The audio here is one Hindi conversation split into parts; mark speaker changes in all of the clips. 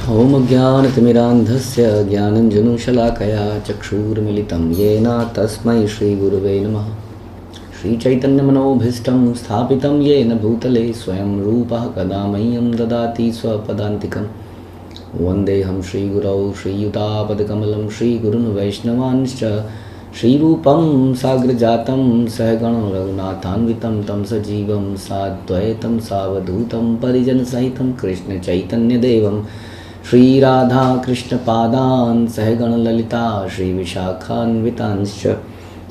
Speaker 1: ॐ ज्ञानतिमिरान्धस्य ज्ञानञ्जनशलाकया चक्षुर्मिलितं येन तस्मै श्रीगुरुवे नमः। श्रीचैतन्यमनोभीष्टं स्थापितं येन भूतले स्वयं रूपः कदा मह्यं ददाति स्वपदान्तिकं। वन्देऽहं श्रीगुरौ श्रीयुतापदकमलं श्रीगुरून् वैष्णवांश्च श्रीरूपं साग्रजातं सहगणो रघुनाथान्वितं तं सजीवं साद्वैतं सावधूतं परिजनसहितं कृष्णचैतन्यदेवं श्रीराधा कृष्णपादान् सहगण ललिता श्रीविशाखान्वितांश्च।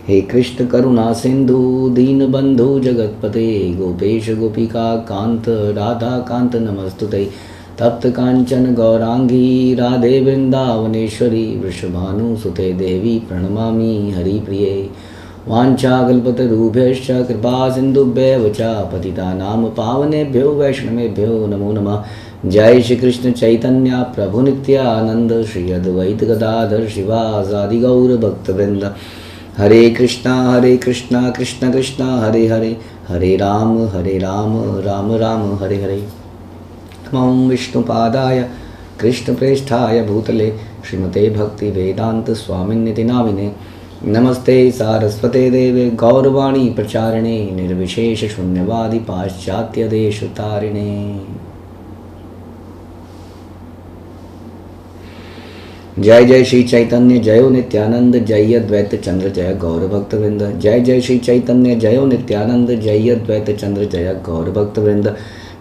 Speaker 1: हे कृष्ण करुणा सिंधु दीनबंधु जगतपते गोपेश गोपिका कांत राधा कांत नमस्तुते। तप्त कांचन गौरांगी राधे वृंदावनेश्वरी वृषभानुसुते देवी प्रणमामि हरिप्रिये। वाञ्छाकल्पतरुभ्यश्च कृपा सिन्धुभ्येव च पतितानां पावनेभ्यो वैष्णवेभ्यो नमो नमः। जय श्री कृष्ण चैतन्य प्रभु नित्यानंद श्री अद्वैत गदाधर शिवासादि गौर भक्तवृंद। हरे कृष्णा कृष्ण कृष्ण हरे हरे, हरे राम राम राम हरे हरे। नमो विष्णुपादाय कृष्णप्रेष्ठाय भूतले श्रीमते भक्ति वेदांत स्वामिन्निति नामिने। नमस्ते सारस्वते देवे गौरवाणी प्रचारिणे निर्विशेष शून्यवादी पाश्चात्य देश तारिणे। जय जय श्री चैतन्य जयो नित्यानंद जय अद्वैत चंद्र जय गौर भक्तवृंद। जय जय श्री चैतन्य जयो नित्यानंद जय अद्वैत चंद्र जय गौर भक्तवृंद।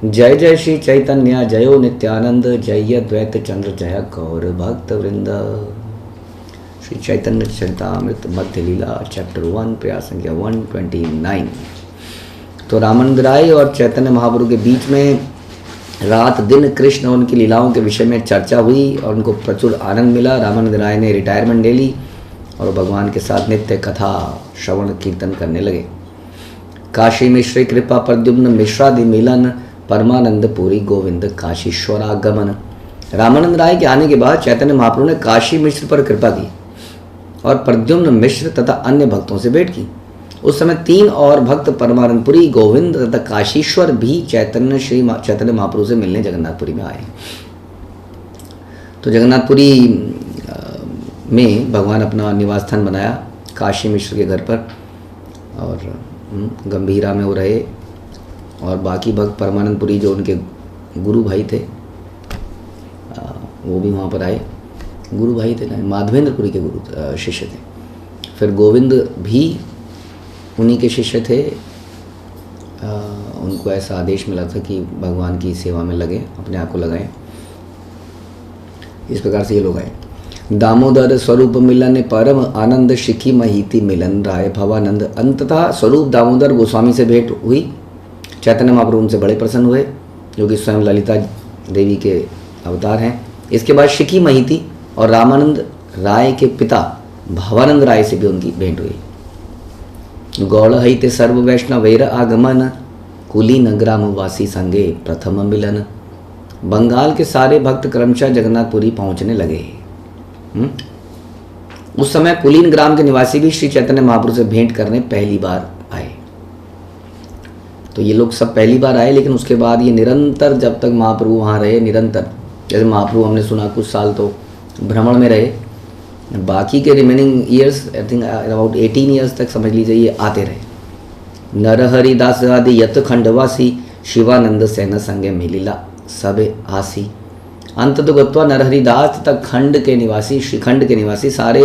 Speaker 1: जय जय श्री चैतन्य जयो नित्यानंद जय अद्वैत चंद्र जय गौर भक्तवृंद। श्री चैतन्य चरितामृत मध्य लीला चैप्टर 1 प्रयास संख्या 129। तो रामानंद राय और चैतन्य महाप्रभु के बीच में रात दिन कृष्ण और उनकी लीलाओं के विषय में चर्चा हुई और उनको प्रचुर आनंद मिला। रामानंद राय ने रिटायरमेंट ले ली और भगवान के साथ नित्य कथा श्रवण कीर्तन करने लगे। काशी मिश्री कृपा प्रद्युम्न मिश्रादि मिलन परमानंद पुरी गोविंद काशीश्वरागमन। रामानंद राय के आने के बाद चैतन्य महाप्रभु ने काशी मिश्र पर कृपा की और प्रद्युम्न मिश्र तथा अन्य भक्तों से भेंट की। उस समय 3 और भक्त परमानंदपुरी गोविंद तथा काशीश्वर भी चैतन्य महाप्रभु से मिलने जगन्नाथपुरी में आए। तो जगन्नाथपुरी में भगवान अपना निवास स्थान बनाया काशी मिश्र के घर पर और गंभीरा में वो रहे। और बाकी भक्त परमानंदपुरी जो उनके गुरु भाई थे वो भी वहाँ पर आए। गुरु भाई थे ना, माधवेंद्रपुरी के गुरु शिष्य थे। फिर गोविंद भी उन्हीं के शिष्य थे। उनको ऐसा आदेश मिला था कि भगवान की सेवा में लगे, अपने आप को लगाएं। इस प्रकार से ये लोग आए। दामोदर स्वरूप मिलन परम आनंद शिखी महिति मिलन राय भवानंद। अंततः स्वरूप दामोदर गोस्वामी से भेंट हुई। चैतन्य महाप्रभु उनसे बड़े प्रसन्न हुए, जो कि स्वयं ललिता देवी के अवतार हैं। इसके बाद शिखी महिति और रामानंद राय के पिता भवानंद राय से भी उनकी भेंट हुई। गौड़ हिते सर्व वैष्णवेर आगमन कुलीन ग्रामवासी संगे प्रथम मिलन। बंगाल के सारे भक्त क्रमशः जगन्नाथपुरी पहुंचने लगे। उस समय कुलीन ग्राम के निवासी भी श्री चैतन्य महाप्रभु से भेंट करने पहली बार आए। तो ये लोग सब पहली बार आए, लेकिन उसके बाद ये निरंतर जब तक महाप्रभु वहाँ रहे, निरंतर जैसे महाप्रभु हमने सुना कुछ साल तो भ्रमण में रहे, बाकी के remaining years I think about 18 years तक समझ लीजिए ये आते रहे। नरहरिदास आदि यत खंडवासी शिवानंद सेन संगे मिलिला सब आसी। अंत तो गत्वा नरहरिदास तथा खंड के निवासी श्रीखंड के निवासी सारे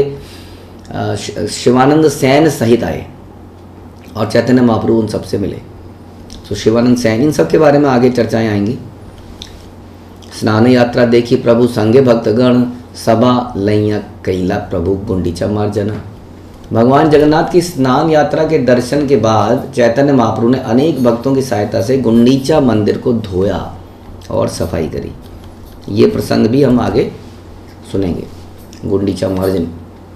Speaker 1: शिवानंद सेन सहित आए और चैतन्य महाप्रभु उन सबसे मिले। तो शिवानंद सेन, इन सब के बारे में आगे चर्चाएं आएंगी। स्नान यात्रा देखी प्रभु संगे भक्तगण सभा लैया कैला प्रभु गुंडीचा मार्जन। भगवान जगन्नाथ की स्नान यात्रा के दर्शन के बाद चैतन्य महाप्रभु ने अनेक भक्तों की सहायता से गुंडीचा मंदिर को धोया और सफाई करी। ये प्रसंग भी हम आगे सुनेंगे। गुंडीचा मार्जन,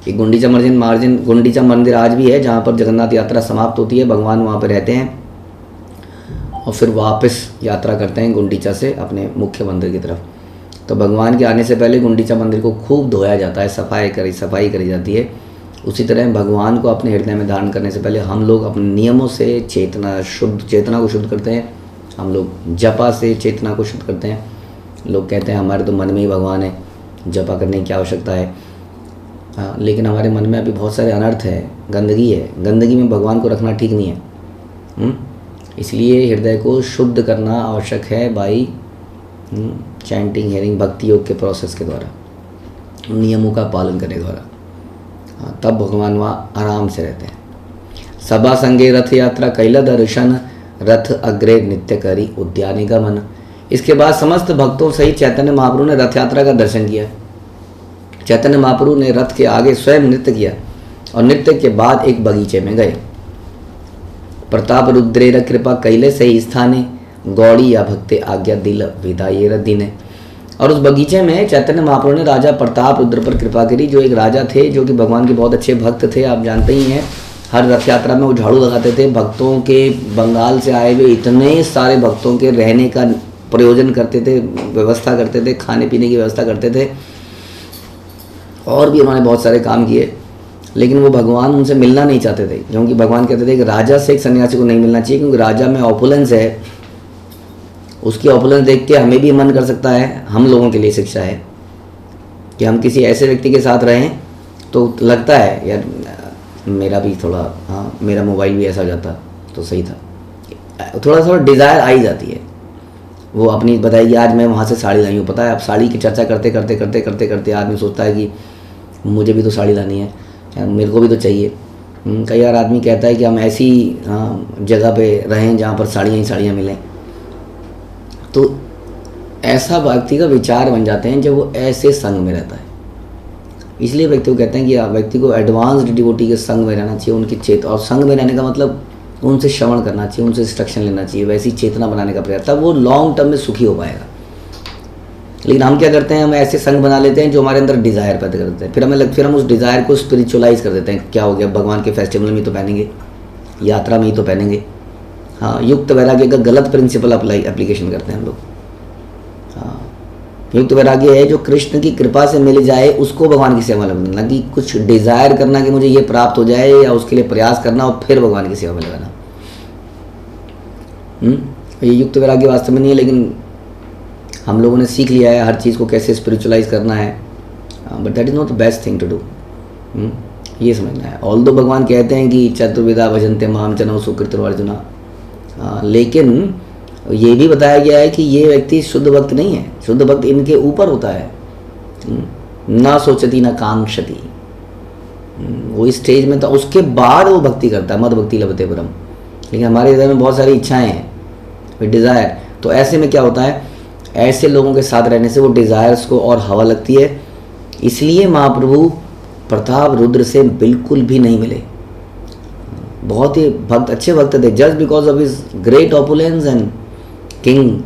Speaker 1: ये गुंडीचा मंदिर आज भी है, जहाँ पर जगन्नाथ यात्रा समाप्त होती है। भगवान वहाँ पर रहते हैं और फिर वापस यात्रा करते हैं गुंडीचा से अपने मुख्य मंदिर की तरफ। तो भगवान के आने से पहले गुंडीचा मंदिर को खूब धोया जाता है, सफाई करी जाती है। उसी तरह भगवान को अपने हृदय में धारण करने से पहले हम लोग अपने नियमों से चेतना को शुद्ध करते हैं। हम लोग जपा से चेतना को शुद्ध करते हैं लोग कहते हैं हमारे तो मन में ही भगवान है, जपा करने की क्या आवश्यकता है। हाँ, लेकिन हमारे मन में अभी बहुत सारे अनर्थ है, गंदगी है। गंदगी में भगवान को रखना ठीक नहीं है। इसलिए हृदय को शुद्ध करना आवश्यक है बाई चैंटिंग, हियरिंग, भक्ति योग के प्रोसेस के द्वारा, नियमों का पालन करने द्वारा। हाँ, तब भगवान वहाँ आराम से रहते हैं। सभा संगे रथ यात्रा कैला दर्शन, रथ अग्रे नित्य करी उद्यानी गमन। इसके बाद समस्त भक्तों सहित चैतन्य महाप्रभु ने रथ यात्रा का दर्शन किया। चैतन्य महाप्रभु ने रथ के आगे स्वयं नृत्य किया और नृत्य के बाद एक बगीचे में गए। प्रताप रुद्रेर कृपा कैले से स्थाने, गौड़ी या भक्ते आज्ञा दिल विदाये दिने। और उस बगीचे में चैतन्य महाप्रभु ने राजा प्रताप रुद्र पर कृपा करी, जो एक राजा थे, जो कि भगवान के बहुत अच्छे भक्त थे। आप जानते ही हैं, हर रथ यात्रा में वो झाड़ू लगाते थे। भक्तों के, बंगाल से आए हुए इतने सारे भक्तों के रहने का प्रयोजन करते थे, व्यवस्था करते थे, खाने पीने की व्यवस्था करते थे, और भी उन्होंने बहुत सारे काम किए। लेकिन वो भगवान उनसे मिलना नहीं चाहते थे, क्योंकि भगवान कहते थे कि राजा से एक सन्यासी को नहीं मिलना चाहिए, क्योंकि राजा में ऑपुलेंस है। उसकी ऑपुलेंस देख के हमें भी मन कर सकता है। हम लोगों के लिए शिक्षा है कि हम किसी ऐसे व्यक्ति के साथ रहें तो लगता है यार मेरा भी थोड़ा, हाँ मेरा मोबाइल भी ऐसा हो जाता तो सही था, थोड़ा डिज़ायर आ ही जाती है। वो अपनी बताएगी आज मैं वहाँ से साड़ी लाई हूँ। पता है, अब साड़ी की चर्चा करते करते करते करते करते आदमी सोचता है कि मुझे भी तो साड़ी लानी है, मेरे को भी तो चाहिए। कई बार आदमी कहता है कि हम ऐसी जगह पे रहें जहाँ पर साड़ियाँ ही साड़ियाँ मिलें। तो ऐसा व्यक्ति का विचार बन जाते हैं जब वो ऐसे संग में रहता है। इसलिए व्यक्ति को कहते हैं कि व्यक्ति को एडवांस्ड डिवोटी के संग में रहना चाहिए, उनकी चेत, और संग में रहने का मतलब उनसे श्रवण करना चाहिए, उनसे इंस्ट्रक्शन लेना चाहिए, वैसी चेतना बनाने का प्रयास, तब वो लॉन्ग टर्म में सुखी हो पाएगा। लेकिन हम क्या करते हैं, हम ऐसे संग बना लेते हैं जो हमारे अंदर डिज़ायर पैदा कर देते हैं। फिर हम उस डिज़ायर को स्पिरिचुअलाइज कर देते हैं। क्या हो गया, भगवान के फेस्टिवल में ही तो पहनेंगे, यात्रा में ही तो पहनेंगे। हाँ, युक्त वैराग्य का गलत प्रिंसिपल एप्लीकेशन करते हैं हम लोग। हाँ, युक्त वैराग्य है जो कृष्ण की कृपा से मिल जाए उसको भगवान की सेवा में लगना, कि कुछ डिज़ायर करना कि मुझे ये प्राप्त हो जाए या उसके लिए प्रयास करना और फिर भगवान की सेवा में लगाना। ये युक्त वैराग्य वास्तव में नहीं है, लेकिन हम लोगों ने सीख लिया है हर चीज़ को कैसे स्पिरिचुअलाइज करना है। But that is not the best thing to do. ये समझना है। ऑल्दो भगवान कहते हैं कि चतुर्विधा भजन्ते माम जनौ सुकृतो अर्जुना, लेकिन ये भी बताया गया है कि ये व्यक्ति शुद्ध भक्त नहीं है। शुद्ध भक्त इनके ऊपर होता है। ना सोचती ना कांक्षती, वो इस स्टेज में, तो उसके बाद वो भक्ति करता है। मद भक्ति लभते परम। लेकिन हमारे हृदय में बहुत सारी इच्छाएं हैं, डिज़ायर। तो ऐसे में क्या होता है, ऐसे लोगों के साथ रहने से वो डिज़ायर्स को और हवा लगती है। इसलिए महाप्रभु प्रताप रुद्र से बिल्कुल भी नहीं मिले। बहुत ही भक्त, अच्छे भक्त थे, just because of his great opulence and king,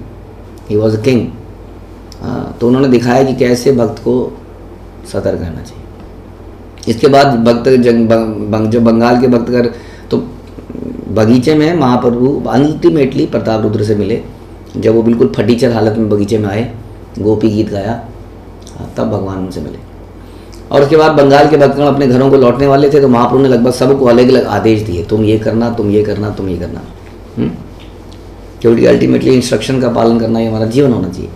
Speaker 1: he was a king. तो उन्होंने दिखाया कि कैसे भक्त को सतर्क रहना चाहिए। इसके बाद भक्त जो बंगाल के भक्त कर, तो बगीचे में महाप्रभु अल्टीमेटली प्रताप रुद्र से मिले। जब वो बिल्कुल फटीचर हालत में बगीचे में आए, गोपी गीत गाया, तब भगवान उनसे मिले। और उसके बाद बंगाल के भक्तगण अपने घरों को लौटने वाले थे, तो महाप्रभु ने लगभग सबको अलग अलग आदेश दिए, तुम ये करना, तुम ये करना, तुम ये करना। क्योंकि अल्टीमेटली इंस्ट्रक्शन का पालन करना ही हमारा जीवन होना चाहिए।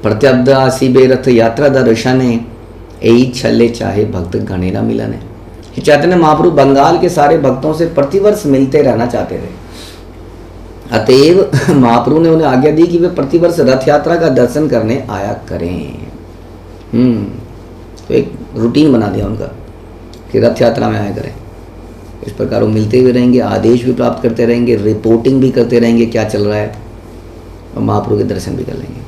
Speaker 1: प्रत्यब्द आसी बेरथ यात्रा दर्शने, यही छले चाहे भक्त गणेरा मिलने। चैतन्य महाप्रभु बंगाल के सारे भक्तों से प्रतिवर्ष मिलते रहना चाहते थे। अतएव महाप्रभु ने उन्हें आज्ञा दी कि वे प्रतिवर्ष रथ यात्रा का दर्शन करने आया करें। तो एक रूटीन बना दिया उनका कि रथ यात्रा में आया करें। इस प्रकार वो मिलते हुए रहेंगे, आदेश भी प्राप्त करते रहेंगे, रिपोर्टिंग भी करते रहेंगे क्या चल रहा है, और महाप्रभु के दर्शन भी कर लेंगे।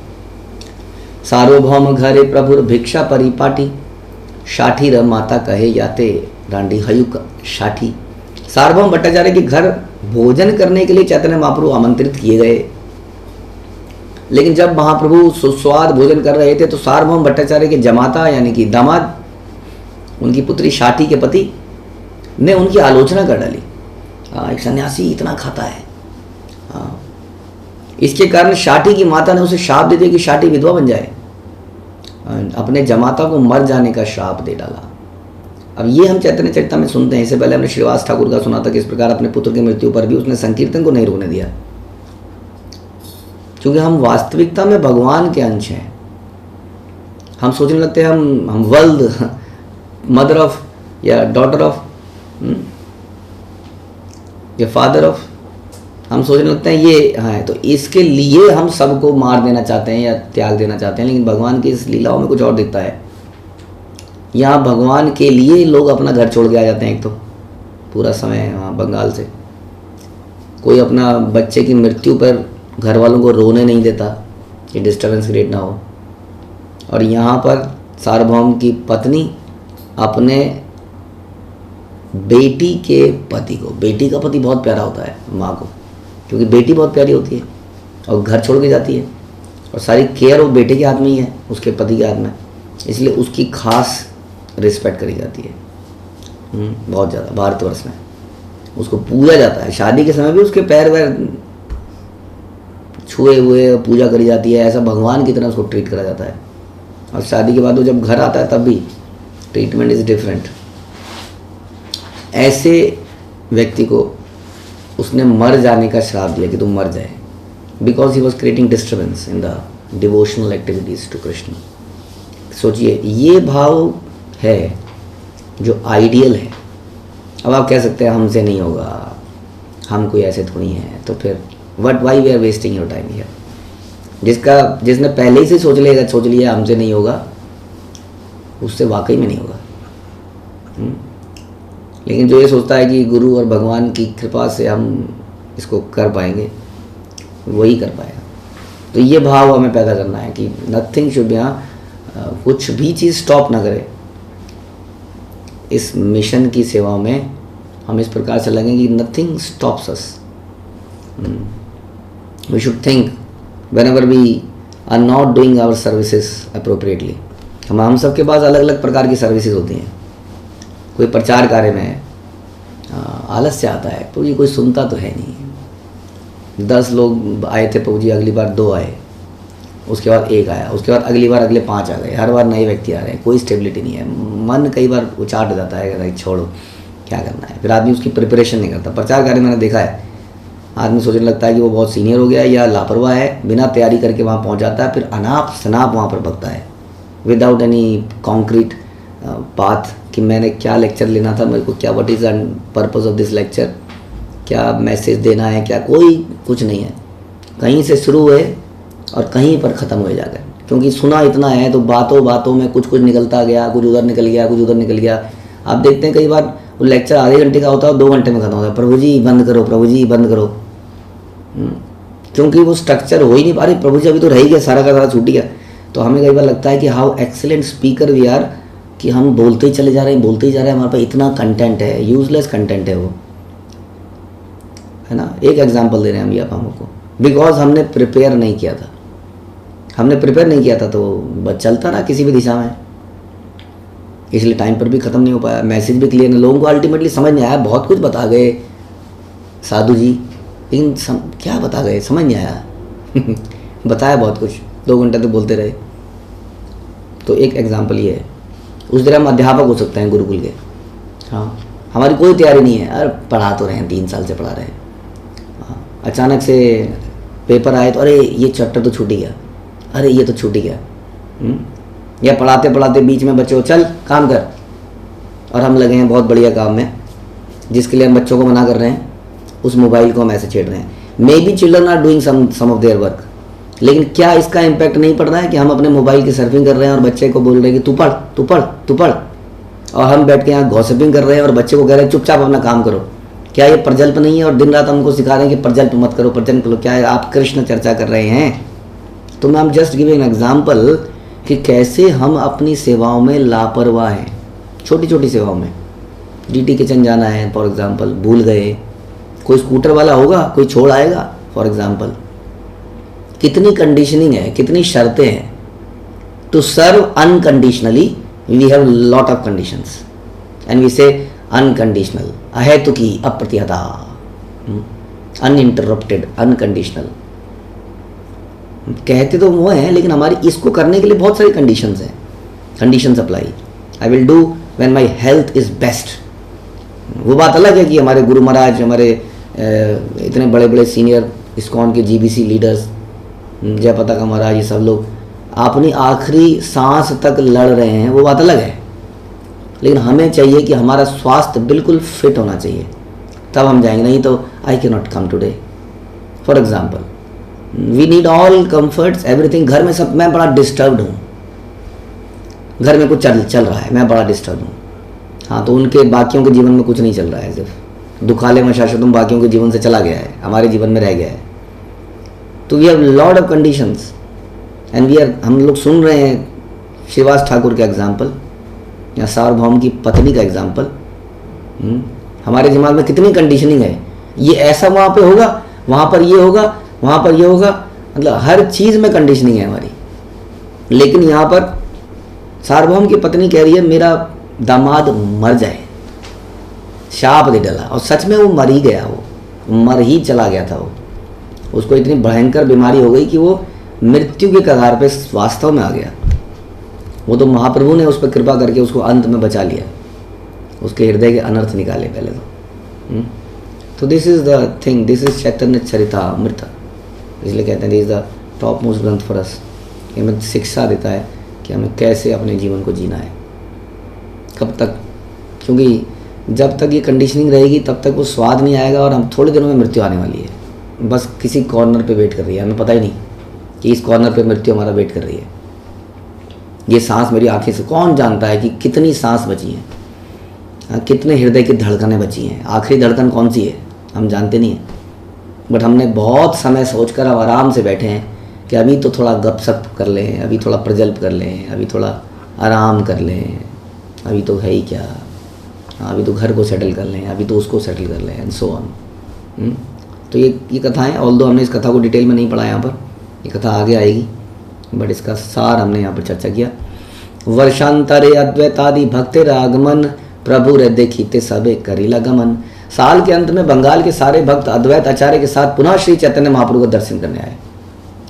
Speaker 1: सार्वभौम घरे प्रभुर भिक्षा परिपाटी, षाठी र माता कहे याते डांडी हयुक षाठी। सार्वभौम भट्टाचार्य के घर भोजन करने के लिए चैतन्य महाप्रभु आमंत्रित किए गए। लेकिन जब महाप्रभु सुस्वाद भोजन कर रहे थे तो सार्वभौम भट्टाचार्य के जमाता यानी कि दामाद, उनकी पुत्री षाठी के पति ने उनकी आलोचना कर डाली। एक सन्यासी इतना खाता है। इसके कारण षाठी की माता ने उसे श्राप दे दिया कि षाठी विधवा बन जाए। अपने जमाता को मर जाने का श्राप दे डाला। अब ये हम चैतन्य चरिता में सुनते हैं। इससे पहले हमने श्रीवास ठाकुर का सुना था कि इस प्रकार अपने पुत्र की मृत्यु पर भी उसने संकीर्तन को नहीं रोकने दिया। क्योंकि हम वास्तविकता में भगवान के अंश हैं। हम सोचने लगते हैं हम वर्ल्ड मदर ऑफ या डॉटर ऑफ या फादर ऑफ, हम सोचने लगते हैं ये है, तो इसके लिए हम सबको मार देना चाहते हैं या त्याग देना चाहते हैं। लेकिन भगवान की इस लीलाओं में कुछ और दिखता है। यहाँ भगवान के लिए लोग अपना घर छोड़ के आ जाते हैं। एक तो पूरा समय वहाँ बंगाल से कोई अपना बच्चे की मृत्यु पर घर वालों को रोने नहीं देता कि डिस्टर्बेंस क्रिएट ना हो, और यहाँ पर सार्वभौम की पत्नी अपने बेटी के पति को, बेटी का पति बहुत प्यारा होता है माँ को, क्योंकि बेटी बहुत प्यारी होती है और घर छोड़ के जाती है और सारी केयर वो बेटे के हाथ में ही है, उसके पति के हाथ में, इसलिए उसकी खास रिस्पेक्ट करी जाती है बहुत ज़्यादा भारतवर्ष में। उसको पूजा जाता है, शादी के समय भी उसके पैर वैर छुए हुए पूजा करी जाती है, ऐसा भगवान की तरह उसको ट्रीट करा जाता है। और शादी के बाद वो जब घर आता है तब भी ट्रीटमेंट इज़ डिफरेंट। ऐसे व्यक्ति को उसने मर जाने का श्राप दिया कि तुम मर जाए, because he was creating disturbance in the devotional activities to Krishna. सोचिए, ये भाव है जो आइडियल है। अब आप कह सकते हैं हमसे नहीं होगा, हम कोई ऐसे थोड़ी हैं, तो फिर what why we are wasting your time here. जिसने पहले ही से सोच लिया हमसे नहीं होगा, उससे वाकई में नहीं होगा। लेकिन जो ये सोचता है कि गुरु और भगवान की कृपा से हम इसको कर पाएंगे, वही कर पाएगा। तो ये भाव हमें पैदा करना है कि नथिंग शुड, यहाँ कुछ भी चीज़ स्टॉप ना करे। इस मिशन की सेवा में हम इस प्रकार से लगेंगे कि nothing stops us. We should think whenever we are not doing our services appropriately। हम सब के पास अलग अलग प्रकार की सर्विसेज होती हैं। कोई प्रचार कार्य में आलस्य आता है, प्रभु जी कोई सुनता तो है नहीं। 10 लोग आए थे प्रभु जी, अगली बार 2 आए, उसके बाद 1 आया, उसके बाद अगली बार अगले 5 आ गए। हर बार नए व्यक्ति आ रहे हैं, कोई स्टेबिलिटी नहीं है। मन कई बार उचाट जाता है, नहीं छोड़ो क्या करना है। फिर आदमी उसकी प्रिपरेशन नहीं करता। प्रचार कार्य मैंने देखा है, आदमी सोचने लगता है कि वो बहुत सीनियर हो गया या लापरवाह है, बिना तैयारी करके वहाँ पहुँच जाता है, फिर अनाप शनाप वहाँ पर बकता है विदाउट एनी कॉन्क्रीट पाथ कि मैंने क्या लेक्चर लेना था, मेरे को क्या, what is the purpose of this lecture, क्या मैसेज देना है, क्या, कोई कुछ नहीं है। कहीं से शुरू हुए और कहीं पर ख़त्म हो जाकर, क्योंकि सुना इतना है तो बातों बातों में कुछ निकलता गया, कुछ उधर निकल गया, कुछ उधर निकल गया। आप देखते हैं कई बार वो लेक्चर आधे घंटे का होता है और 2 घंटे में ख़त्म होता है। प्रभु जी बंद करो, प्रभु जी बंद करो, क्योंकि वो स्ट्रक्चर हो ही नहीं पा रही। प्रभु जी अभी तो रह ही गया, सारा का सारा छूट गया। तो हमें कई बार लगता है कि how excellent speaker we are, कि हम बोलते ही चले जा रहे हैं, बोलते ही जा रहे हैं, हमारे पास इतना कंटेंट है, यूजलेस कंटेंट है वो, है ना। एक एग्जांपल दे रहे हैं हम ये आप हमको, बिकॉज हमने प्रिपेयर नहीं किया था। हमने प्रिपेयर नहीं किया था तो बस चलता रहा किसी भी दिशा में, इसलिए टाइम पर भी ख़त्म नहीं हो पाया, मैसेज भी क्लियर नहीं, लोगों को अल्टीमेटली समझ नहीं आया। बहुत कुछ बता गए साधु जी, लेकिन क्या बता गए समझ नहीं आया बताया बहुत कुछ, 2 घंटे तो बोलते रहे। तो एक एग्जांपल ये है। उस तरह हम अध्यापक हो सकते हैं गुरुकुल के, हाँ, हमारी कोई तैयारी नहीं है, अरे पढ़ा तो रहे हैं, 3 साल से पढ़ा रहे हैं, हाँ, अचानक से पेपर आए तो अरे ये चैप्टर तो छूट ही गया, अरे ये तो छूट ही गया, या पढ़ाते पढ़ाते बीच में बच्चों चल काम कर, और हम लगे हैं बहुत बढ़िया काम में जिसके लिए हम बच्चों को मना कर रहे हैं, उस मोबाइल को हम ऐसे छेड़ रहे हैं। Maybe children are doing some of their work, लेकिन क्या इसका इम्पैक्ट नहीं पड़ रहा है कि हम अपने मोबाइल की सर्फिंग कर रहे हैं और बच्चे को बोल रहे हैं कि तू पढ़ तू पढ़ तू पढ़, और हम बैठ के यहाँ गॉसिपिंग कर रहे हैं और बच्चे को कह रहे हैं चुपचाप अपना काम करो। क्या ये प्रजल्प नहीं है? और दिन रात हमको सिखा रहे हैं कि प्रजल्प मत करो, प्रजल्प करो। क्या है, आप कृष्ण चर्चा कर रहे हैं? तो मैं हम जस्ट गिविंग एन एग्जाम्पल कि कैसे हम अपनी सेवाओं में लापरवाह हैं, छोटी छोटी सेवाओं में। DT किचन जाना है फॉर एग्जाम्पल, भूल गए, कोई स्कूटर वाला होगा, कोई छोड़ आएगा फॉर एग्जाम्पल। कितनी कंडीशनिंग है, कितनी शर्तें हैं। To serve unconditionally we have lot of conditions and we say unconditional, अहेतुकी, अप्रतिहता, अनइंटरप्टेड, अनकंडीशनल। कहते तो वो हैं, लेकिन हमारी इसको करने के लिए बहुत सारी कंडीशंस हैं। Conditions apply, I will do when my health is best. वो बात अलग है कि हमारे गुरु महाराज, हमारे इतने बड़े बड़े सीनियर इस्कॉन के GBC लीडर्स जय पताका महाराज, ये सब लोग अपनी आखिरी सांस तक लड़ रहे हैं, वो बात अलग है। लेकिन हमें चाहिए कि हमारा स्वास्थ्य बिल्कुल फिट होना चाहिए, तब हम जाएंगे, नहीं तो I can not come today. For example we need all comforts everything. घर में सब, मैं बड़ा डिस्टर्ब्ड हूँ, घर में कुछ चल रहा है, मैं बड़ा डिस्टर्ब हूँ। हाँ, तो उनके बाकियों के जीवन में कुछ नहीं चल रहा है, सिर्फ दुखाले मशाशतुम बाकियों के जीवन से चला गया है, हमारे जीवन में रह गया है। तो we have lot of conditions and we are, हम लोग सुन रहे हैं श्रीवास ठाकुर का एग्जाम्पल या सार्वभौम की पत्नी का एग्जाम्पल। हमारे दिमाग में कितनी कंडीशनिंग है, ये ऐसा वहाँ पे होगा, वहाँ पर ये होगा, वहाँ पर ये होगा, मतलब हर चीज़ में कंडीशनिंग है हमारी। लेकिन यहाँ पर सार्वभौम की पत्नी कह रही है मेरा दामाद मर जाए, शाप दे डाला, और सच में वो मर ही गया, वो मर ही चला गया था। वो उसको इतनी भयंकर बीमारी हो गई कि वो मृत्यु के कगार पे वास्तव में आ गया। वो तो महाप्रभु ने उस पर कृपा करके उसको अंत में बचा लिया, उसके हृदय के अनर्थ निकाले पहले तो this is the thing, this is Chaitanya Charitamrita, इसलिए कहते हैं this is the top most ग्रंथ फॉर अस। ये हमें शिक्षा देता है कि हमें कैसे अपने जीवन को जीना है, कब तक, क्योंकि जब तक ये कंडीशनिंग रहेगी तब तक वो स्वाद नहीं आएगा, और हम थोड़े दिनों में मृत्यु आने वाली है, बस किसी कॉर्नर पे वेट कर रही है, हमें पता ही नहीं कि इस कॉर्नर पे मृत्यु हमारा वेट कर रही है। ये सांस मेरी आंखें से, कौन जानता है कि कितनी सांस बची हैं, कितने हृदय की धड़कनें बची हैं, आखिरी धड़कन कौन सी है हम जानते नहीं हैं। बट हमने बहुत समय सोचकर अब आराम से बैठे हैं कि अभी तो थोड़ा गपशप कर लें, अभी थोड़ा प्रजल्प कर लें, अभी थोड़ा आराम कर लें, अभी तो है ही क्या, अभी तो घर को सेटल कर लें, अभी तो उसको सेटल कर लें, एंड सो ऑन। तो ये कथाएं, ऑल्दो हमने इस कथा को डिटेल में नहीं पढ़ा यहाँ पर, ये कथा आगे आएगी, बट इसका सार हमने यहाँ पर चर्चा किया। वर्षांतरे अद्वैतादि भक्तिर आगमन, प्रभु रे देखीते सबे करीला गमन। साल के अंत में बंगाल के सारे भक्त अद्वैत आचार्य के साथ पुनः श्री चैतन्य महाप्रभु का दर्शन करने आए।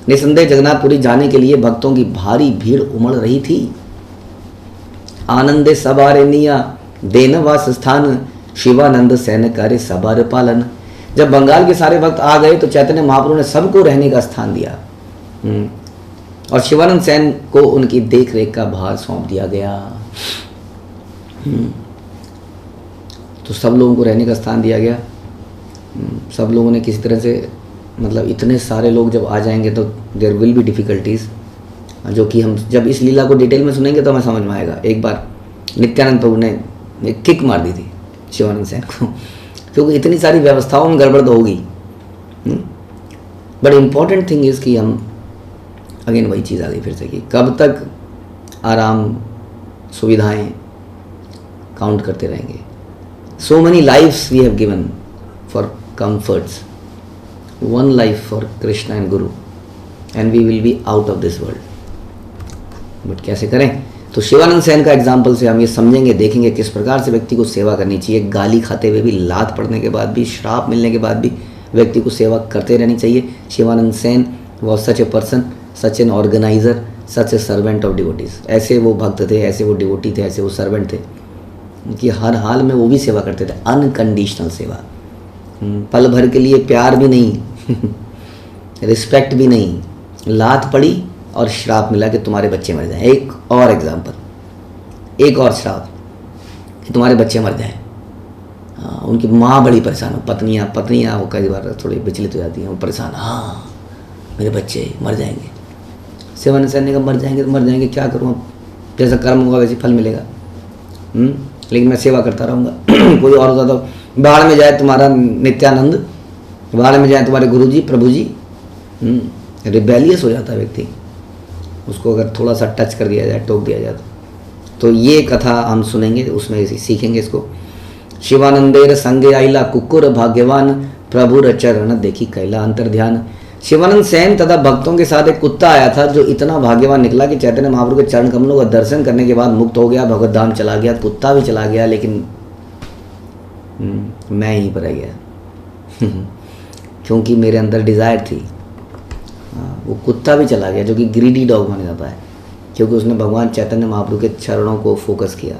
Speaker 1: निसंदेह जगन्नाथपुरी जाने के लिए भक्तों की भारी भीड़ उमड़ रही थी। आनंदे सबारे निया देन वास स्थान, शिवानंद सैन करे सबार पालन। जब बंगाल के सारे भक्त आ गए तो चैतन्य महाप्रभु ने सबको रहने का स्थान दिया, और शिवानंद सेन को उनकी देख रेख का भार सौंप दिया गया। तो सब लोगों को रहने का स्थान दिया गया। सब लोगों ने किसी तरह से, मतलब इतने सारे लोग जब आ जाएंगे तो देयर विल बी डिफ़िकल्टीज़, जो कि हम जब इस लीला को डिटेल में सुनेंगे तो हमें समझ में आएगा। एक बार नित्यानंद प्रभु ने एक किक मार दी थी शिवानंद सेन को, क्योंकि इतनी सारी व्यवस्थाओं में गड़बड़ तो होगी। बट इम्पॉर्टेंट थिंग इज़ कि हम, अगेन वही चीज़ आ गई फिर से, कि कब तक आराम सुविधाएं काउंट करते रहेंगे। So many lifes we have given for comforts, one life for Krishna and guru, and we will be out of this world. But कैसे करें? तो शिवानंद सेन का एग्जाम्पल से हम ये समझेंगे, देखेंगे किस प्रकार से व्यक्ति को सेवा करनी चाहिए। गाली खाते हुए भी, लात पड़ने के बाद भी, श्राप मिलने के बाद भी व्यक्ति को सेवा करते रहनी चाहिए। Shivanand Sen was such a person, such an organiser, such A servant of devotees. ऐसे वो भक्त थे, ऐसे वो डिवोटी थे, ऐसे वो सर्वेंट थे कि हर हाल में वो भी सेवा करते थे, अनकंडीशनल सेवा। पल भर के लिए प्यार भी नहीं रिस्पेक्ट भी नहीं, लात पड़ी और श्राप मिला कि तुम्हारे बच्चे मर जाएं। एक और एग्जाम्पल, एक और श्राप कि तुम्हारे बच्चे मर जाएं। उनकी माँ बड़ी परेशान हो, पत्नियाँ वो कई बार थोड़ी विचलित हो जाती हैं, वो परेशान, हाँ मेरे बच्चे मर जाएंगे। शिवानंद सेन ने कहा मर जाएंगे तो मर जाएंगे, क्या करूँ, अब जैसा कर्म होगा वैसे फल मिलेगा, लेकिन मैं सेवा करता रहूँगा। कोई और होता तो बाढ़ में जाए तुम्हारा नित्यानंद, बाढ़ में जाए तुम्हारे गुरुजी प्रभुजी, रिबेलियस हो जाता है व्यक्ति, उसको अगर थोड़ा सा टच कर दिया जाए, टोक दिया जाए तो ये कथा हम सुनेंगे, उसमें सीखेंगे इसको। शिवानंदेर संगे आइला कुकुर भाग्यवान, प्रभु चरण देखी कैला अंतर ध्यान। शिवानंद सेन तथा भक्तों के साथ एक कुत्ता आया था जो इतना भाग्यवान निकला कि चैतन्य महाप्रभु के चरण कमलों का दर्शन करने के बाद मुक्त हो गया, भगवत धाम चला गया। कुत्ता भी चला गया, लेकिन मैं यहीं पर रह गया क्योंकि मेरे अंदर डिज़ायर थी। वो कुत्ता भी चला गया जो कि ग्रीडी डॉग माना जाता है, क्योंकि उसने भगवान चैतन्य महाप्रभु के चरणों को फोकस किया,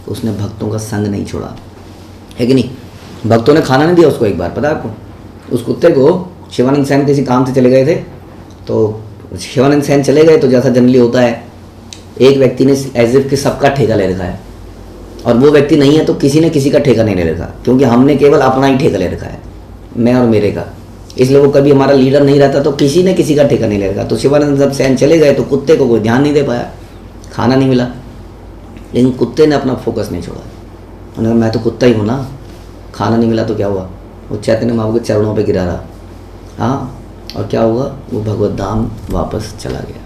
Speaker 1: उसने भक्तों का संग नहीं छोड़ा, है कि नहीं। भक्तों ने खाना नहीं दिया उसको। एक बार पता है आपको, उस कुत्ते को शिवानंद सेन किसी काम से चले गए थे, तो शिवानंद सेन चले गए तो जैसा जनरली होता है, एक व्यक्ति ने एज इफ कि सबका ठेका ले रखा है, और वो व्यक्ति नहीं है तो किसी ने किसी का ठेका नहीं ले रखा, क्योंकि हमने केवल अपना ही ठेका ले रखा है, मैं और मेरे का। इसलिए वो कभी हमारा लीडर नहीं रहता, तो किसी ने किसी का ठेका नहीं ले रखा। तो शिवानंद जब सेन चले गए तो कुत्ते को कोई ध्यान नहीं दे पाया, खाना नहीं मिला, लेकिन कुत्ते ने अपना फोकस नहीं छोड़ा। उन्होंने कहा मैं तो कुत्ता ही हूँ ना, खाना नहीं मिला तो क्या हुआ, वो चैतन्य महाप्रभु के चरणों पे गिरा रहा। हाँ, और क्या हुआ, वो भगवत धाम वापस चला गया।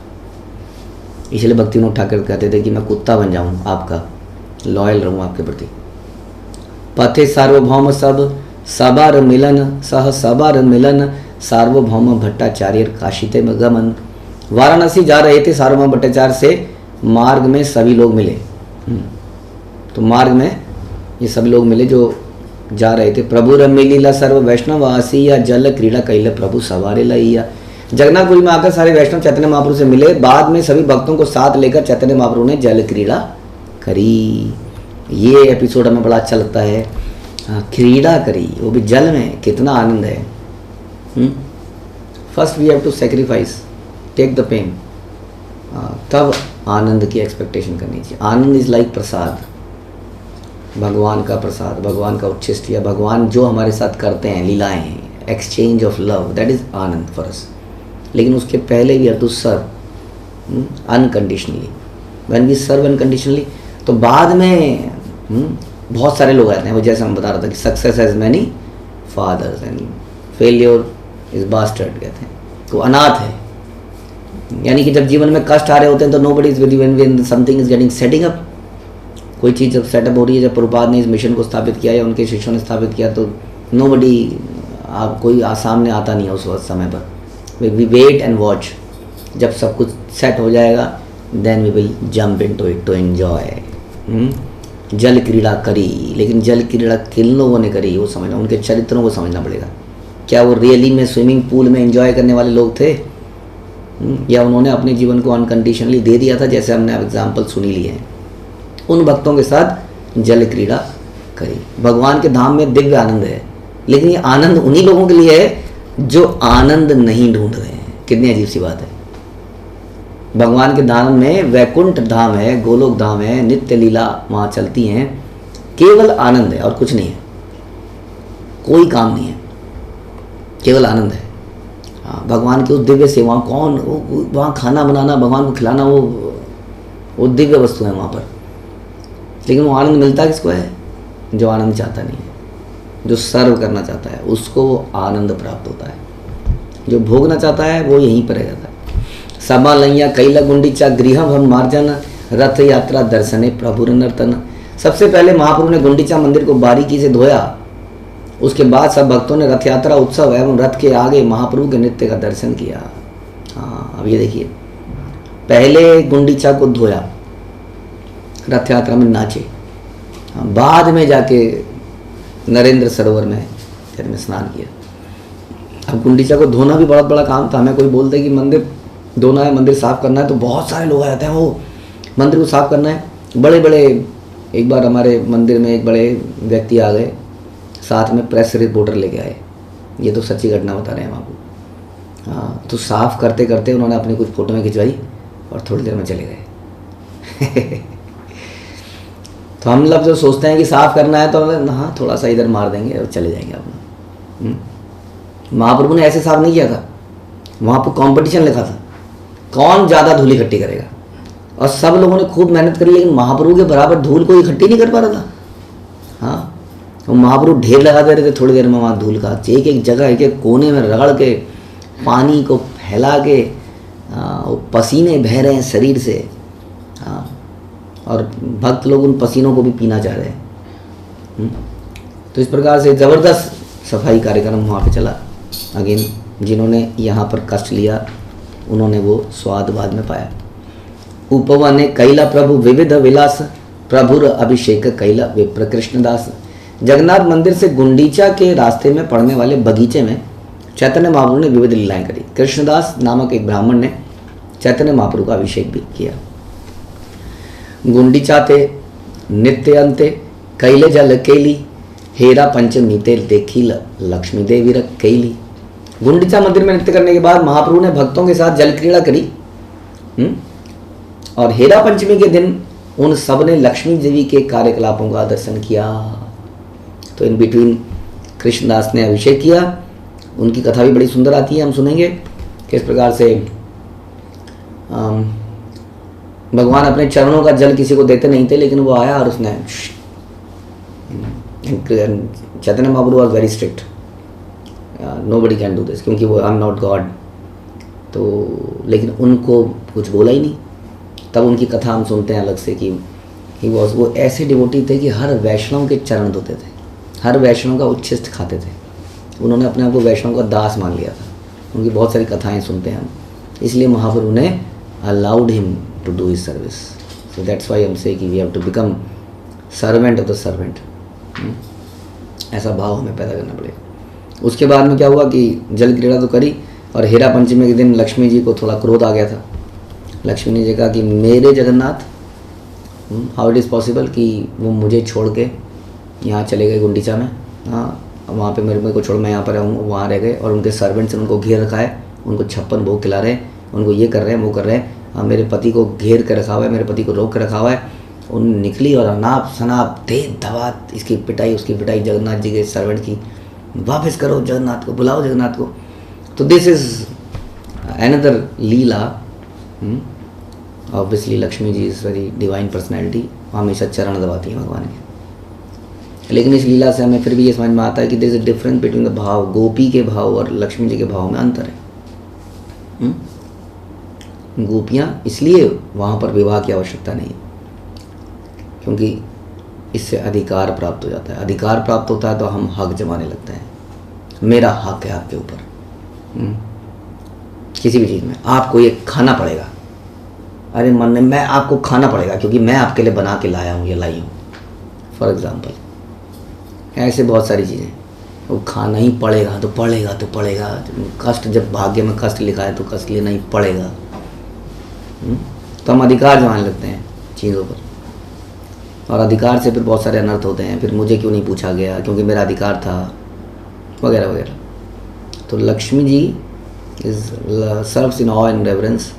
Speaker 1: इसलिए भक्ति विनोद ठाकुर कहते थे कि मैं कुत्ता बन जाऊँ आपका, लॉयल रहूँ आपके प्रति। पथे सार्वभौम सब सबार मिलन सह सबार मिलन सार्वभौम भट्टाचार्य काशीते में गमन। वाराणसी जा रहे थे सार्वभौम भट्टाचार्य से, मार्ग में सभी लोग मिले। तो मार्ग में ये सभी लोग मिले जो जा रहे थे। प्रभु रम्य लीला सर्व वैष्णवासी या जल क्रीड़ा कैल प्रभु सवारे लैया। जगन्नाथपुरी में आकर सारे वैष्णव चैतन्य महाप्रभु से मिले। बाद में सभी भक्तों को साथ लेकर चैतन्य महाप्रभु ने जल क्रीड़ा करी। ये एपिसोड हमें बड़ा अच्छा लगता है। हाँ, क्रीड़ा करी, वो भी जल में, कितना आनंद है। First we have to sacrifice, take the pain, तब आनंद की एक्सपेक्टेशन करनी चाहिए। आनंद इज लाइक प्रसाद, भगवान का प्रसाद, भगवान का उच्छिष्ट, या भगवान जो हमारे साथ करते हैं लीलाएं, exchange of love, that is anand for us. लेकिन उसके पहले we have to serve unconditionally. When we serve unconditionally, तो बाद में बहुत सारे लोग आते हैं। वो जैसे हम बता रहा था कि success has many fathers and failure is bastard, कहते हैं। तो अनाथ है, यानी कि जब जीवन में कष्ट आ रहे होते हैं तो nobody is with you when something is getting setting up. कोई चीज़ जब सेटअप हो रही है, जब प्रभुपाद ने इस मिशन को स्थापित किया या उनके शिष्यों ने स्थापित किया, तो नोबडी, आप कोई सामने आता नहीं है उस वक्त समय पर। वी वेट एंड वॉच, जब सब कुछ सेट हो जाएगा then we will jump into it to enjoy. जल क्रीड़ा करी, लेकिन जल क्रीड़ा किन लोगों ने करी वो समझना, उनके चरित्रों को समझना पड़ेगा। क्या वो रियली में स्विमिंग पूल में एंजॉय करने वाले लोग थे, या उन्होंने अपने जीवन को अनकंडीशनली दे दिया था, जैसे हमने एग्जाम्पल सुनी लिए हैं। उन भक्तों के साथ जल क्रीड़ा करी। भगवान के धाम में दिव्य आनंद है, लेकिन ये आनंद उन्हीं लोगों के लिए है जो आनंद नहीं ढूंढ रहे हैं। कितनी अजीब सी बात है। भगवान के धाम में वैकुंठ धाम है, गोलोक धाम है, नित्य लीला वहाँ चलती हैं, केवल आनंद है और कुछ नहीं है, कोई काम नहीं है, केवल आनंद है। हाँ, भगवान की उस दिव्य सेवा, कौन वहाँ खाना बनाना, भगवान को खिलाना, वो दिव्य वस्तु है वहाँ पर। लेकिन वो आनंद मिलता किसको है? जो आनंद चाहता नहीं है, जो सर्व करना चाहता है, उसको वो आनंद प्राप्त होता है। जो भोगना चाहता है वो यहीं पर रह जाता है। समा लैया कैला गुंडीचा गृह हम मार्जन रथ यात्रा दर्शने प्रभु नर्तन। सबसे पहले महाप्रभु ने गुंडीचा मंदिर को बारीकी से धोया, उसके बाद सब भक्तों ने रथ यात्रा उत्सव एवं रथ के आगे महाप्रभु के नृत्य का दर्शन किया। हाँ, अब ये देखिए, पहले गुंडीचा को धोया, रथ यात्रा में नाचे, बाद में जाके नरेंद्र सरोवर में फिर में स्नान किया। अब गुंडीचा को धोना भी बहुत बड़ा काम था। हमें कोई बोलते कि मंदिर धोना है, मंदिर साफ करना है, तो बहुत सारे लोग आ जाते हैं, वो मंदिर को साफ करना है। बड़े बड़े, एक बार हमारे मंदिर में एक बड़े व्यक्ति आ गए, साथ में प्रेस रिपोर्टर लेके आए। ये तो सच्ची घटना बता रहे हैं हम आपको। हाँ, तो साफ करते करते उन्होंने अपनी कुछ फोटो में खिंचवाई और थोड़ी देर में चले गए। तो हम लोग जो सोचते हैं कि साफ करना है तो हाँ थोड़ा सा इधर मार देंगे और चले जाएंगे अपना। महाप्रभु ने ऐसे साफ नहीं किया था, वहाँ पर कॉम्पिटिशन लिखा था, कौन ज़्यादा धूल इकट्ठी करेगा, और सब लोगों ने खूब मेहनत करी, लेकिन महाप्रभु के बराबर धूल कोई इकट्ठी नहीं कर पा रहा था। हाँ, तो महाप्रभु ढेर लगा दे रहे थे थोड़ी देर में वहाँ धूल का, एक एक जगह एक एक कोने में रगड़ के, पानी को फैला के, पसीने बह रहे हैं शरीर से। हाँ, और भक्त लोग उन पसीनों को भी पीना चाह रहे हैं। तो इस प्रकार से ज़बरदस्त सफाई कार्यक्रम वहाँ पे चला। अगेन, जिन्होंने यहाँ पर कष्ट लिया उन्होंने वो स्वाद बाद में पाया। उपवने कैला प्रभु विविध विलास प्रभुर अभिषेक कैला विप्र कृष्णदास। जगन्नाथ मंदिर से गुंडीचा के रास्ते में पड़ने वाले बगीचे में चैतन्य महाप्रभु ने विविध लीलाएं करी। कृष्णदास नामक एक ब्राह्मण ने चैतन्य महाप्रभु का अभिषेक भी किया। गुंडीचा ते नित्य अंते कैले जल केली हेरा पंचमीते देखी लक्ष्मी देवी रख कैली। गुंडीचा मंदिर में नृत्य करने के बाद महाप्रभु ने भक्तों के साथ जल क्रीड़ा करी। और हेरा पंचमी के दिन उन सब ने लक्ष्मी देवी के कार्यकलापों का दर्शन किया। तो इन बिटवीन कृष्णदास ने अभिषेक किया। उनकी कथा भी बड़ी सुंदर आती है, हम सुनेंगे किस प्रकार से भगवान अपने चरणों का जल किसी को देते नहीं थे, लेकिन वो आया और उसने Chaitanya Mahaprabhu was very strict, nobody can do this, क्योंकि वो आई एम नॉट गॉड। तो लेकिन उनको कुछ बोला ही नहीं। तब उनकी कथा हम सुनते हैं अलग से कि वो ऐसे डिवोटी थे कि हर वैष्णव के चरण धोते थे, हर वैष्णव का उच्छिष्ट खाते थे। उन्होंने अपने आप को वैष्णव का दास मान लिया था। उनकी बहुत सारी कथाएं सुनते हैं हम, इसलिए महाप्रभु ने allowed him to do his service. So that's why हम से कि we have to become servant of the servant. ऐसा भाव हमें पैदा करना पड़ेगा। उसके बाद में क्या हुआ कि जल क्रीड़ा तो करी, और हेरा पंचमी के दिन लक्ष्मी जी को थोड़ा क्रोध आ गया था। लक्ष्मी ने कहा कि मेरे Jagannath, how it is possible कि वो मुझे छोड़ के यहाँ चले गए गुंडीचा में, हाँ वहाँ पे मेरे को छोड़ मैं यहाँ पर रहूँ, वहाँ रह गए, और उनके सर्वेंट्स ने उनको घेर रखा है, उनको 56 भोग खिला रहे हैं, उनको ये कर रहे हैं वो कर रहे हैं, हाँ मेरे पति को घेर कर रखा हुआ है, मेरे पति को रोक कर रखा हुआ है। उन निकली और अनाप शनाप तेज धवात इसकी पिटाई उसकी पिटाई जगन्नाथ जी के सर्वेंट की, वापस करो जगन्नाथ को, बुलाओ जगन्नाथ को। तो this is another leela. Obviously Lakshmi ji is very divine personality, हमेशा चरण दबाती हैं भगवान के। लेकिन इस लीला से हमें फिर भी ये समझ में आता है कि there is a difference between the bhav, गोपी के भाव और लक्ष्मी जी के भाव में अंतर है। गोपियाँ इसलिए वहाँ पर विवाह की आवश्यकता नहीं, क्योंकि इससे अधिकार प्राप्त हो जाता है। अधिकार प्राप्त होता है तो हम हक जमाने लगते हैं, मेरा हक है आपके ऊपर। किसी भी चीज़ में आपको ये खाना पड़ेगा, अरे मन में मैं आपको खाना पड़ेगा क्योंकि मैं आपके लिए बना के लाया हूँ या लाई हूँ, फॉर एग्ज़ाम्पल। ऐसे बहुत सारी चीज़ें, वो खाना ही पड़ेगा तो पड़ेगा तो पड़ेगा। कष्ट, जब भाग्य में कष्ट लिखा है तो कष्ट लेना ही पड़ेगा। तो हम अधिकार जमाने लगते हैं चीज़ों पर, और अधिकार से फिर बहुत सारे अनर्थ होते हैं। फिर मुझे क्यों नहीं पूछा गया क्योंकि मेरा अधिकार था, वगैरह वगैरह। तो Lakshmi ji is serves in awe and reverence,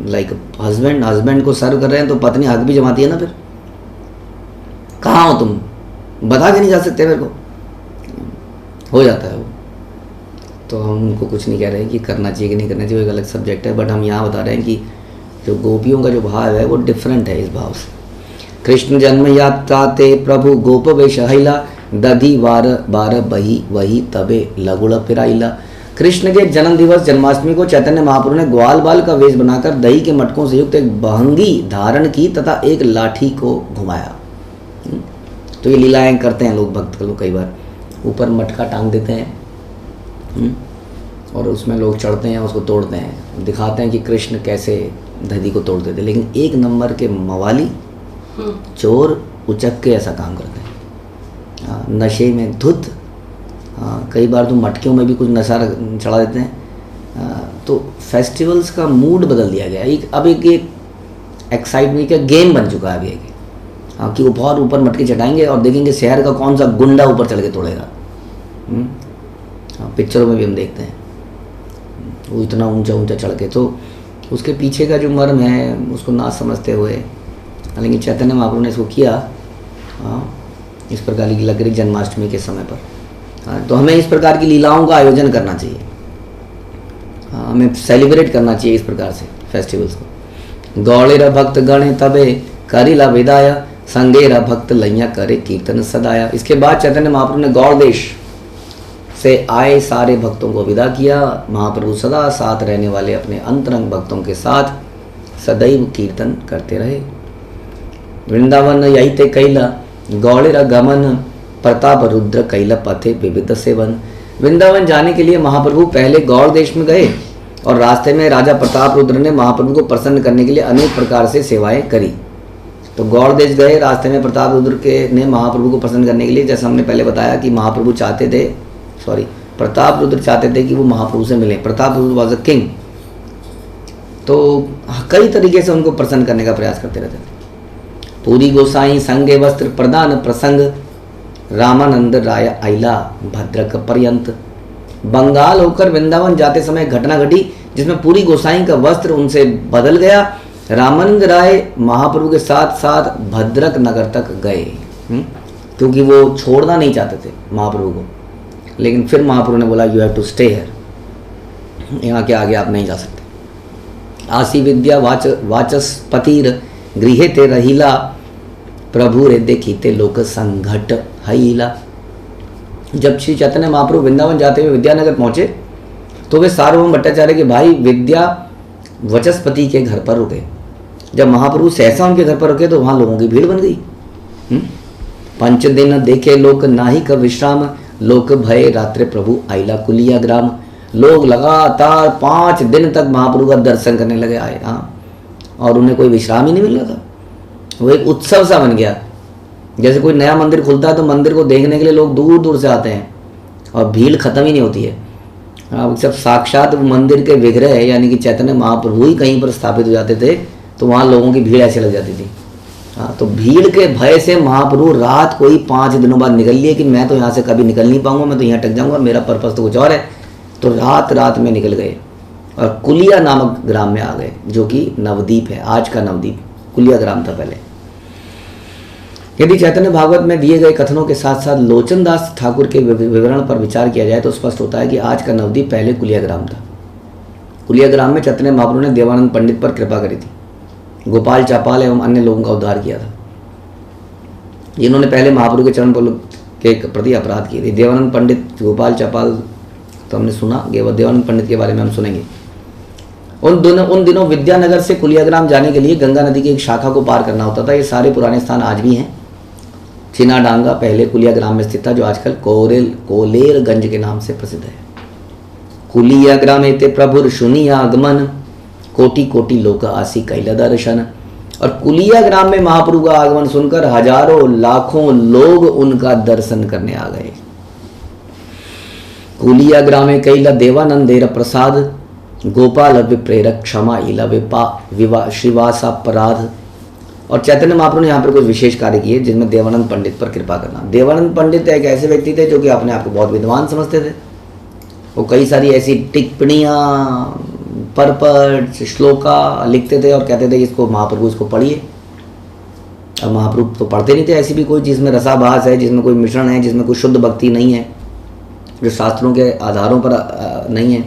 Speaker 1: like husband को सर्व कर रहे हैं तो पत्नी हक भी जमाती है ना। फिर कहाँ हो तुम, बता के नहीं जा सकते मेरे को, हो जाता है वो। तो हम उनको कुछ नहीं कह रहे हैं कि करना चाहिए कि नहीं करना चाहिए, वो एक अलग सब्जेक्ट है। बट हम यहाँ बता रहे हैं कि जो गोपियों का जो भाव है वो डिफरेंट है इस भाव से। कृष्ण जन्म यात्रा ते प्रभु गोप वेश हैला, दधी वार बार बही वही तबे लगुड़ फिराइला। कृष्ण के जन्म दिवस जन्माष्टमी को चैतन्य महाप्रभु ने ग्वाल बाल का वेश बनाकर दही के मटकों से युक्त एक बहंगी धारण की तथा एक लाठी को घुमाया। तो ये लीलाएं करते हैं लोग, भक्त लोग कई बार ऊपर मटका टांग देते हैं और उसमें लोग चढ़ते हैं, उसको तोड़ते हैं, दिखाते हैं कि कृष्ण कैसे दही को तोड़ते थे। लेकिन एक नंबर के मवाली चोर उचक के ऐसा काम करते हैं, नशे में धुत। कई बार तो मटकियों में भी कुछ नशा चढ़ा देते हैं। तो फेस्टिवल्स का मूड बदल दिया गया है। अब एक एक्साइटमेंट का गेम बन चुका है अभी एक, हाँ कि वो बहुत ऊपर मटके चढ़ाएंगे और देखेंगे शहर का कौन सा गुंडा ऊपर चढ़ के तोड़ेगा। हाँ, पिक्चरों में भी हम देखते हैं वो इतना ऊंचा ऊंचा चढ़ के। तो उसके पीछे का जो मर्म है उसको ना समझते हुए, लेकिन चैतन्य महाप्रभु ने इसको किया इस प्रकार की लीला करी जन्माष्टमी के समय पर। तो हमें इस प्रकार की लीलाओं का आयोजन करना चाहिए, हमें सेलिब्रेट करना चाहिए इस प्रकार से फेस्टिवल्स को। गौड़ेरा भक्त गणे तबे करिला विदाया, संगेरा भक्त लैया करे कीर्तन सदाया। इसके बाद चैतन्य महाप्रभु ने गौड़ देश से आए सारे भक्तों को विदा किया। महाप्रभु सदा साथ रहने वाले अपने अंतरंग भक्तों के साथ सदैव कीर्तन करते रहे। वृंदावन यही ते कैला गौड़ेरा गमन, प्रताप रुद्र कैला पथे विविध सेवन। वृंदावन जाने के लिए महाप्रभु पहले गौड़ देश में गए और रास्ते में राजा प्रताप रुद्र ने महाप्रभु को प्रसन्न करने के लिए अनेक प्रकार से सेवाएं करी। तो गौड़ देश गए, रास्ते में प्रताप रुद्र के ने महाप्रभु को प्रसन्न करने के लिए, जैसा हमने पहले बताया कि महाप्रभु चाहते थे, प्रताप रुद्र चाहते थे कि वो महाप्रभु से मिले। Pratap Rudra was a king, तो कई तरीके से उनको प्रसन्न करने का प्रयास करते रहते थे। पूरी गोसाई संगे वस्त्र प्रदान प्रसंग, रामानंद राय आइला भद्रक पर्यंत। बंगाल होकर वृंदावन जाते समय घटना घटी जिसमें पूरी गोसाई का वस्त्र उनसे बदल गया। रामानंद राय महाप्रभु के साथ साथ भद्रक नगर तक गए, क्योंकि वो छोड़ना नहीं चाहते थे महाप्रभु को, लेकिन फिर महाप्रभु ने बोला you have to stay here, यहाँ के आगे आप नहीं जा सकते। आसी विद्या वाचस्पतिर गृहे ते रहीला, प्रभु रे देखीते लोक संघट हईला। जब श्री चैतन्य महाप्रभु वृंदावन जाते हुए विद्यानगर पहुंचे तो वे सार्वभौम भट्टाचार्य के भाई विद्या वचस्पति के घर पर रुके। जब महाप्रभु सहसा उनके घर पर रुके तो वहां लोगों की भीड़ बन गई। 5 दिन देखे लोक नाहि क विश्राम, लोक भय रात्रि प्रभु आइला कुलिया ग्राम। लोग लगातार 5 दिन तक महाप्रभु का दर्शन करने लगे आए, और उन्हें कोई विश्राम ही नहीं मिल रहा था। वो एक उत्सव सा बन गया। जैसे कोई नया मंदिर खुलता है तो मंदिर को देखने के लिए लोग दूर दूर से आते हैं और भीड़ खत्म ही नहीं होती है। जब साक्षात मंदिर के विग्रह है यानी कि चैतन्य महाप्रभु ही कहीं पर स्थापित हो जाते थे तो वहाँ लोगों की भीड़ ऐसे लग जाती थी। तो भीड़ के भय से महाप्रभु रात को ही 5 दिनों बाद निकल लिए कि मैं तो यहाँ से कभी निकल नहीं पाऊंगा, मैं तो यहाँ अटक जाऊंगा, मेरा पर्पस तो कुछ और है। तो रात में निकल गए और कुलिया नामक ग्राम में आ गए, जो कि नवद्वीप है, आज का नवद्वीप कुलिया ग्राम था पहले। यदि चैतन्य भागवत में दिए गए कथनों के साथ साथ लोचन दास ठाकुर के विवरण पर विचार किया जाए तो स्पष्ट होता है कि आज का नवद्वीप पहले कुलिया ग्राम था। कुलिया ग्राम में चैतन्य महाप्रभु ने देवानंद पंडित पर कृपा करी थी, गोपाल चापाल एवं अन्य लोगों का उद्धार किया था, जिन्होंने पहले महाप्रभु के चरण के प्रति अपराध किए थे। देवानंद पंडित, गोपाल चापाल तो हमने सुना, देवानंद पंडित के बारे में हम सुनेंगे। उन दिनों विद्यानगर से कुलियाग्राम जाने के लिए गंगा नदी की एक शाखा को पार करना होता था। ये सारे पुराने स्थान आज भी हैं। चिनाडांगा पहले कुलियाग्राम में स्थित था, जो आजकल कोलेरगंज के नाम से प्रसिद्ध है। कुलियाग्राम एते प्रभुर सुनिया आगमन, कोटि कोटि लोक आसी कैला दर्शन। और कुलियाग्राम में महाप्रभु का आगमन सुनकर हजारों लाखों लोग उनका दर्शन करने आ गए। कुलियाग्राम में कैला देवानंदेर प्रसाद, गोपाल विप्रेरक क्षमा इला विवा श्रीवासा अपराध। और चैतन्य महाप्रभु ने यहाँ पर कुछ विशेष कार्य किए जिनमें देवानंद पंडित पर कृपा करना। देवानंद पंडित एक ऐसे व्यक्ति थे जो कि अपने आप को बहुत विद्वान समझते थे। वो कई सारी ऐसी टिप्पणियाँ, परपट, श्लोका लिखते थे और कहते थे इसको महाप्रभु इसको पढ़िए। अब महाप्रभु तो पढ़ते नहीं थे ऐसी भी कोई जिसमें रसाभास है, जिसमें कोई मिश्रण है, जिसमें कोई शुद्ध भक्ति नहीं है, जो शास्त्रों के आधारों पर नहीं है।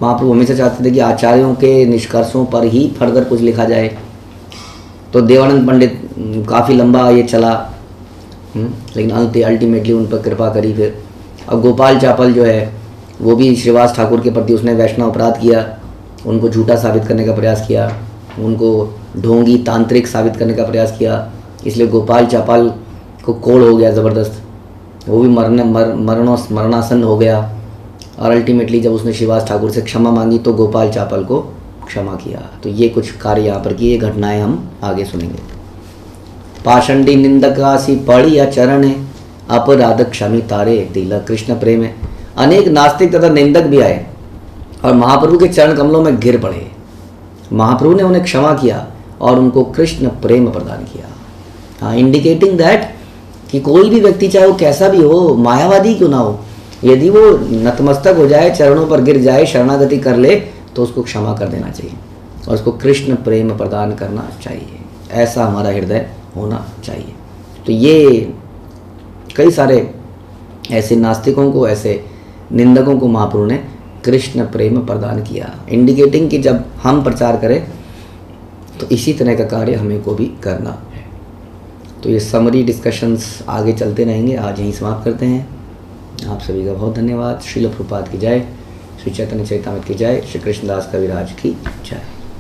Speaker 1: महाप्रभु हमेशा चाहते थे कि आचार्यों के निष्कर्षों पर ही फर्दर कुछ लिखा जाए। तो देवानंद पंडित काफ़ी लंबा ये चला, लेकिन अल्टीमेटली उन पर कृपा करी फिर। अब गोपाल चापल जो है वो भी श्रीवास ठाकुर के प्रति उसने वैष्णव अपराध किया, उनको झूठा साबित करने का प्रयास किया, उनको ढोंगी तांत्रिक साबित करने का प्रयास किया। इसलिए गोपाल चापल को कोड़ हो गया ज़बरदस्त, वो भी मरणासन हो गया। और अल्टीमेटली जब उसने श्रीवास ठाकुर से क्षमा मांगी तो गोपाल चापल को क्षमा किया। तो ये कुछ कार्य यहाँ पर किए, घटनाएं हम आगे सुनेंगे। पाषंडी निंदकासी पड़ी या चरण है, अपराध क्षमी तारे दिला कृष्ण प्रेम है। अनेक नास्तिक तथा निंदक भी आए और महाप्रभु के चरण कमलों में गिर पड़े। महाप्रभु ने उन्हें क्षमा किया और उनको कृष्ण प्रेम प्रदान किया। हाँ, इंडिकेटिंग दैट कि कोई भी व्यक्ति चाहे वो कैसा भी हो, मायावादी क्यों ना हो, यदि वो नतमस्तक हो जाए, चरणों पर गिर जाए, शरणागति कर ले तो उसको क्षमा कर देना चाहिए और उसको कृष्ण प्रेम प्रदान करना चाहिए। ऐसा हमारा हृदय होना चाहिए। तो ये कई सारे ऐसे नास्तिकों को, ऐसे निंदकों को महाप्रभु ने कृष्ण प्रेम प्रदान किया, इंडिकेटिंग कि जब हम प्रचार करें तो इसी तरह का कार्य हमें को भी करना है। तो ये समरी डिस्कशंस आगे चलते रहेंगे। आज यहीं समाप्त करते हैं। आप सभी का बहुत धन्यवाद। श्रील प्रभुपाद की जय, श्री चैतन्य चैतामृत की जय, श्री कृष्णदास कविराज की जय।